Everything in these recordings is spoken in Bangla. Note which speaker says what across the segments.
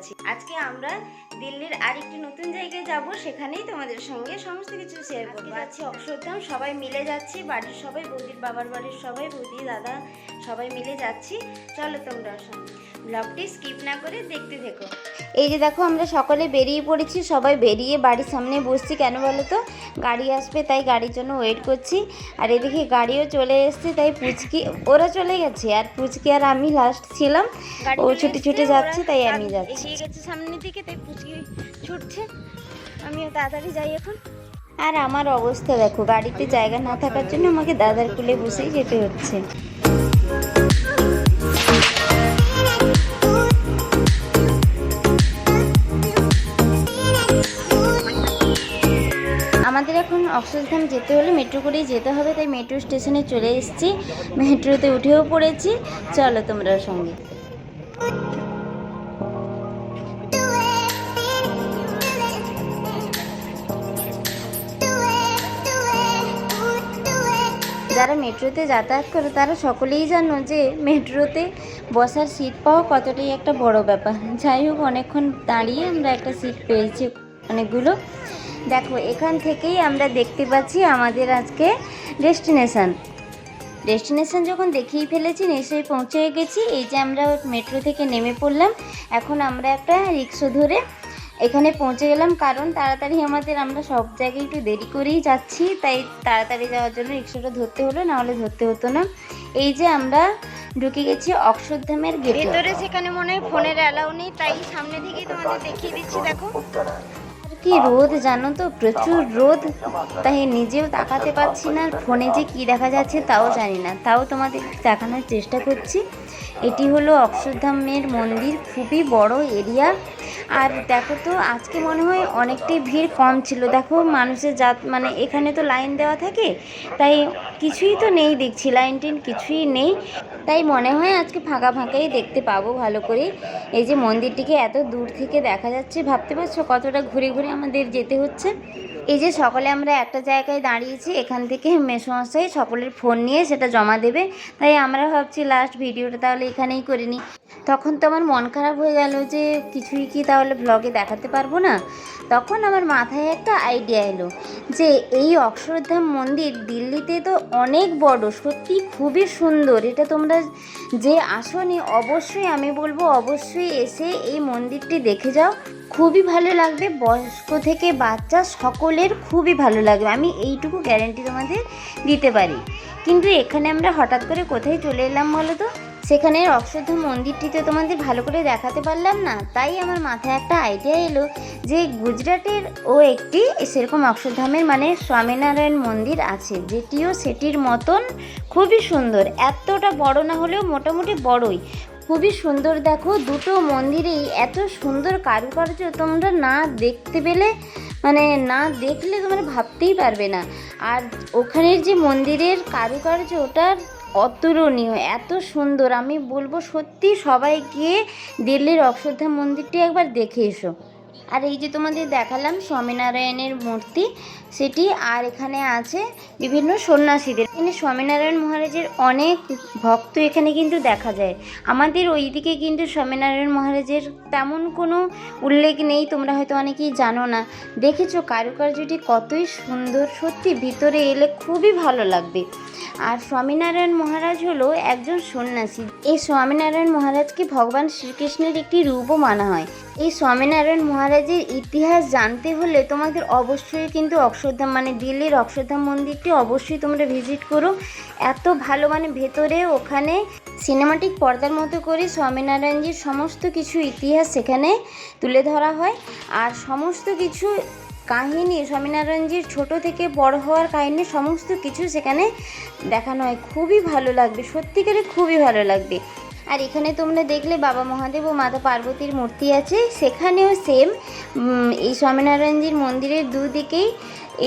Speaker 1: যাচ্ছি। আজকে আমরা দিল্লির আরেকটি নতুন জায়গায় যাব, সেখানেই তোমাদের সঙ্গে সমস্ত কিছু শেয়ার করবো। যাচ্ছি অক্ষরধাম, সবাই মিলে যাচ্ছি, বাড়ির সবাই, বৌদির বাবার বাড়ির সবাই, বৌদি দাদা সবাই মিলে যাচ্ছি। চলো তোমরা ব্লগটি স্কিপ না করে দেখতে থেকো। এই যে দেখো, আমরা সকলে বেরিয়ে পড়েছি, সবাই বেরিয়ে বাড়ির সামনে বসছি। কেন বলো তো, গাড়ি আসবে তাই গাড়ির জন্য ওয়েট করছি। আর এদিকে গাড়িও চলে এসছে, তাই পুচকি ওরা চলে গেছে, আর পুচকি আর আমি লাস্ট ছিলাম। ও ছুটে ছুটে যাচ্ছে, তাই আমি যাচ্ছি। এগিয়ে গেছে সামনের দিকে, তাই পুচকি ছুটছে, আমিও তাড়াতাড়ি যাই এখন। আর আমার অবস্থা দেখো, গাড়িতে জায়গা না থাকার জন্য আমাকে দাদার কুলে বসেই যেতে হচ্ছে। আমাদের এখন অক্ষরধাম যেতে হলে মেট্রো করেই যেতে হবে, তাই মেট্রো স্টেশনে চলে এসেছি, মেট্রোতে উঠেও পড়েছি। চলো তোমরা সঙ্গে। যারা মেট্রোতে যাতায়াত করে তারা সকলেই জানো যে মেট্রোতে বসার সিট পাওয়া কতটাই একটা বড় ব্যাপার। যাই হোক, অনেকক্ষণ দাঁড়িয়ে আমরা একটা সিট পেয়েছি অনেকগুলো। দেখো, এখান থেকেই আমরা দেখতে পাচ্ছি আমাদের আজকে ডেস্টিনেশন যখন দেখিয়ে ফেলেছি, নিশ্চয়ই পৌঁছে গেছি। এই যে আমরা মেট্রো থেকে নেমে পড়লাম, এখন আমরা একটা রিক্সা ধরে এখানে পৌঁছে গেলাম। কারণ তাড়াতাড়ি আমরা সব জায়গায় একটু দেরি করেই যাচ্ছি, তাই তাড়াতাড়ি যাওয়ার জন্য রিক্সাটা ধরতে হলো, নাহলে ধরতে হতো না। এই যে আমরা ঢুকে গেছি অক্ষরধামের গেটে। ভেতরে সেখানে মনে হয় ফোনের অ্যালাউ নেই, তাই সামনে থেকেই তোমাদের দেখিয়ে দিচ্ছি। দেখো কি রোদ, জানো তো, প্রচুর রোদ, তাই নিজেও তাকাতে পারছি না, ফোনে যে কি দেখা যাচ্ছে তাও জানি না, তাও তোমাদের দেখানোর চেষ্টা করছি। এটি হলো অক্ষরধামের মন্দির, খুবই বড় এরিয়া। আর দেখো তো, আজকে মনে হয় অনেকটাই ভিড় কম ছিল। দেখো মানুষের মানে এখানে তো লাইন দেওয়া থাকে, তাই কিছুই তো নেই দেখছি, লাইন টেন কিছুই নেই, তাই মনে হয় আজকে ফাঁকা ফাঁকাই দেখতে পাবো ভালো করে। এই যে মন্দিরটিকে এত দূর থেকে দেখা যাচ্ছে, ভাবতে পারছো কতটা ঘুরে ঘুরে আমাদের যেতে হচ্ছে। এই যে সকলে আমরা একটা জায়গায় দাঁড়িয়েছি, এখান থেকে মেসোমশাই সকলের ফোন নিয়ে সেটা জমা দেবে, তাই আমরা ভাবছি লাস্ট ভিডিওটা তাহলে এখানেই করে নিই। তখন তো আমার মন খারাপ হয়ে গেল যে কিছুই কি তাহলে ব্লগে দেখাতে পারবো না। তখন আমার মাথায় একটা আইডিয়া এলো যে এই অক্ষরধাম মন্দির দিল্লিতে তো অনেক বড়, সত্যি খুবই সুন্দর। এটা তোমরা যে আসোনি, অবশ্যই আমি বলবো অবশ্যই এসে এই মন্দিরটি দেখে যাও, খুবই ভালো লাগবে। বয়স্ক থেকে বাচ্চা সকলের খুবই ভালো লাগবে, আমি এইটুকু গ্যারেন্টি তোমাদের দিতে পারি। কিন্তু এখানে আমরা হঠাৎ করে কোথায় চলে এলাম বলো তো? সেখানের অক্ষরধাম মন্দিরটিতে তোমাদের ভালো করে দেখাতে পারলাম না, তাই আমার মাথায় একটা আইডিয়া এলো যে গুজরাটের একটি সেরকম অক্ষরধামের মানে স্বামীনারায়ণ মন্দির আছে, যেটিও সেটির মতন খুবই সুন্দর। এতটা বড় না হলেও মোটামুটি বড়ই, খুবই সুন্দর। দেখো, দুটো মন্দিরেই এত সুন্দর কারুকার্য, তোমরা না দেখতে পেলে মানে না দেখলে তোমরা ভাবতেই পারবে না। আর ওখানের যে মন্দিরের কারুকার্য, ওটার অতুলনীয়, এত সুন্দর। আমি বলবো সত্যি সবাই গিয়ে দিল্লির অক্ষরধাম মন্দিরটি একবার দেখে এসো। আর এই যে তোমাদের দেখালাম স্বামীনারায়ণের মূর্তি, সেটি। আর এখানে আছে বিভিন্ন সন্ন্যাসীদের। এখানে স্বামীনারায়ণ মহারাজের অনেক ভক্ত এখানে কিন্তু দেখা যায়। আমাদের ওইদিকে কিন্তু স্বামীনারায়ণ মহারাজের তেমন কোনো উল্লেখ নেই, তোমরা হয়তো অনেকেই জানো না। দেখেছো কারুকার্যটি কতই সুন্দর, সত্যি ভিতরে এলে খুবই ভালো লাগবে। আর স্বামীনারায়ণ মহারাজ হলো একজন সন্ন্যাসী। এই স্বামীনারায়ণ মহারাজকে ভগবান শ্রীকৃষ্ণের একটি রূপও মানা হয়। এই স্বামীনারায়ণ মহারাজের ইতিহাস জানতে হলে তোমাদের অবশ্যই কিন্তু অক্ষরধাম মানে দিল্লির অক্ষরধাম মন্দিরটি অবশ্যই তোমরা ভিজিট করো। এত ভালো, মানে ভেতরে ওখানে সিনেমাটিক পর্দার মতো করে স্বামীনারায়ণজির সমস্ত কিছু ইতিহাস সেখানে তুলে ধরা হয়। আর সমস্ত কিছু কাহিনী, স্বামীনারায়ণজির ছোট থেকে বড় হওয়ার কাহিনী সমস্ত কিছু সেখানে দেখানো হয়। খুবই ভালো লাগবে, সত্যিকারে খুবই ভালো লাগবে। আর এখানে তোমরা দেখলে বাবা মহাদেব ও মাতা পার্বতীর মূর্তি আছে, সেখানেও সেম এই স্বামীনারায়ণজির মন্দিরের দুদিকেই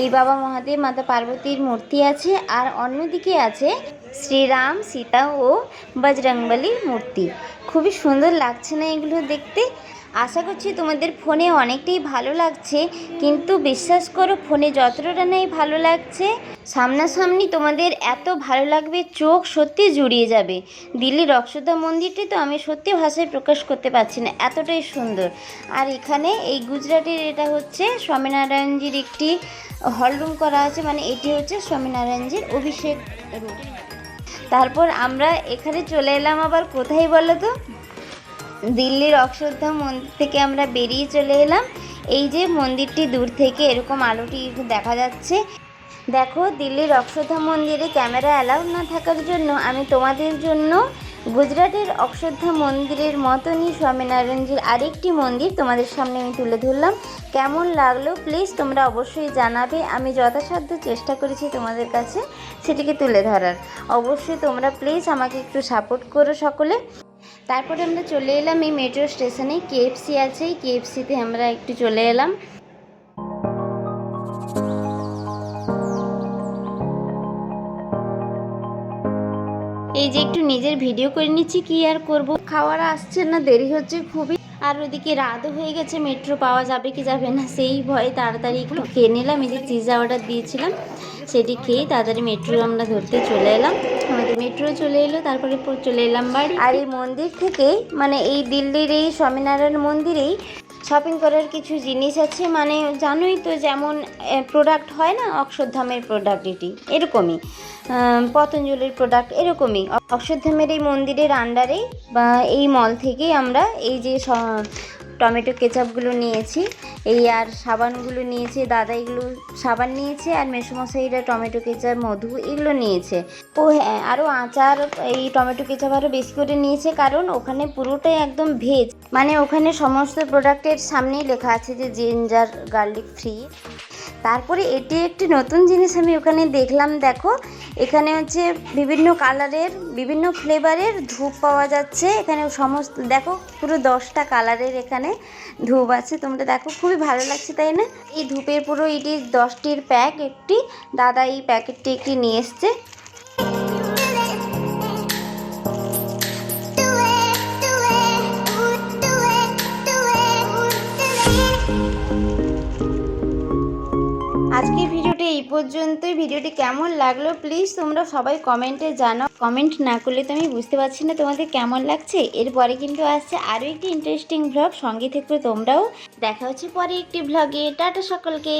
Speaker 1: এই বাবা মহাদেব মাতা পার্বতীর মূর্তি আছে। আর অন্যদিকে আছে শ্রীরাম, সীতা ও বজরংবলীর মূর্তি। খুবই সুন্দর লাগছে না এগুলো দেখতে? আশা করছি তোমাদের ফোনে অনেকটাই ভালো লাগছে, কিন্তু বিশ্বাস করো ফোনে যতটা নাই ভালো লাগছে, সামনাসামনি তোমাদের এত ভালো লাগবে, চোখ সত্যি জুড়িয়ে যাবে। দিল্লির অক্ষরধাম মন্দিরটি তো আমি সত্যি ভাষায় প্রকাশ করতে পারছি না, এতটাই সুন্দর। আর এখানে এই গুজরাটের এটা হচ্ছে স্বামীনারায়ণজির একটি হলরুম করা আছে, মানে এটি হচ্ছে স্বামীনারায়ণজির অভিষেক রুম। তারপর আমরা এখানে চলে এলাম আবার কোথায় বলো তো, দিল্লির অক্ষরধাম মন্দির থেকে আমরা বেরিয়ে চলে এলাম। এই যে মন্দিরটি দূর থেকে এরকম আলোটি দেখা যাচ্ছে। দেখো, দিল্লির অক্ষরধাম মন্দিরে ক্যামেরা অ্যালাউড না থাকার জন্য আমি তোমাদের জন্য গুজরাটের অক্ষরধাম মন্দিরের মতনই স্বামীনারায়ণজির আরেকটি মন্দির তোমাদের সামনে আমি তুলে ধরলাম। কেমন লাগলো প্লিজ তোমরা অবশ্যই জানাবে। আমি যথাসাধ্য চেষ্টা করেছি তোমাদের কাছে সেটিকে তুলে ধরার। অবশ্যই তোমরা প্লিজ আমাকে একটু সাপোর্ট করো সকলে। তারপরে আমরা চলে এলাম এই মেট্রো স্টেশনে, কেএফসি আছে, কেএফসিতে আমরা একটু চলে এলাম। এই যে একটু নিজের ভিডিও করে নিচ্ছি, কি আর করব, খাওয়ার আসছে না, দেরি হচ্ছে খুবই। আর ওদিকে রাতও হয়ে গেছে, মেট্রো পাওয়া যাবে কি যাবে না সেই ভয়ে তাড়াতাড়ি একটু খেয়ে নিলাম। এই যে পিৎজা অর্ডার দিয়েছিলাম সেটি খেয়ে তাড়াতাড়ি মেট্রো আমরা ধরতে চলে এলাম। আমাদের মেট্রো চলে এলো, তারপরে চলে এলাম বাড়ি। আর এই মন্দির থেকে, মানে এই দিল্লির এই স্বামীনারায়ণ মন্দিরেই শপিং করার কিছু জিনিস আছে, মানে জানোই তো যেমন প্রোডাক্ট হয় না, অক্ষরধামের প্রোডাক্ট এটি এরকমই, পতঞ্জলির প্রোডাক্ট এরকমই। অক্ষরধামের এই মন্দিরের আন্ডারেই বা এই মল থেকেই আমরা এই যে টমেটো কেচাপগুলো নিয়েছি, এই আর সাবানগুলো নিয়েছে, দাদা এগুলো সাবান নিয়েছে, আর মেসোমশাইরা টমেটো কেচাপ, মধু এগুলো নিয়েছে। ও হ্যাঁ, আরও আচার, এই টমেটো কেচাপ আরও বেশি করে নিয়েছে, কারণ ওখানে পুরোটাই একদম ভেজ, মানে ওখানে সমস্ত প্রোডাক্টের সামনেই লেখা আছে যে জিঞ্জার গার্লিক ফ্রি। তারপরে এটি একটি নতুন জিনিস আমি ওখানে দেখলাম। দেখো, এখানে হচ্ছে বিভিন্ন কালারের, বিভিন্ন ফ্লেভারের ধূপ পাওয়া যাচ্ছে এখানে সমস্ত। দেখো, পুরো 10টা কালারের এখানে ধূপ আছে, তোমরা দেখো খুবই ভালো লাগছে তাই না? এই ধূপের পুরো এটি 10টির প্যাক, একটি দাদা এই প্যাকেটটি একটি নিয়ে এসছে। আজকের ভিডিওটি এই পর্যন্তই। ভিডিওটি কেমন লাগলো প্লিজ তোমরা সবাই কমেন্টে জানাও। কমেন্ট না করলে তো আমি বুঝতে পারছি না তোমাদের কেমন লাগছে। এরপরে কিন্তু আসছে আরও একটি ইন্টারেস্টিং ভ্লগ, সঙ্গে থেকে তোমরাও। দেখা হচ্ছে পরে একটি ভ্লগে। টাটা সকলকে।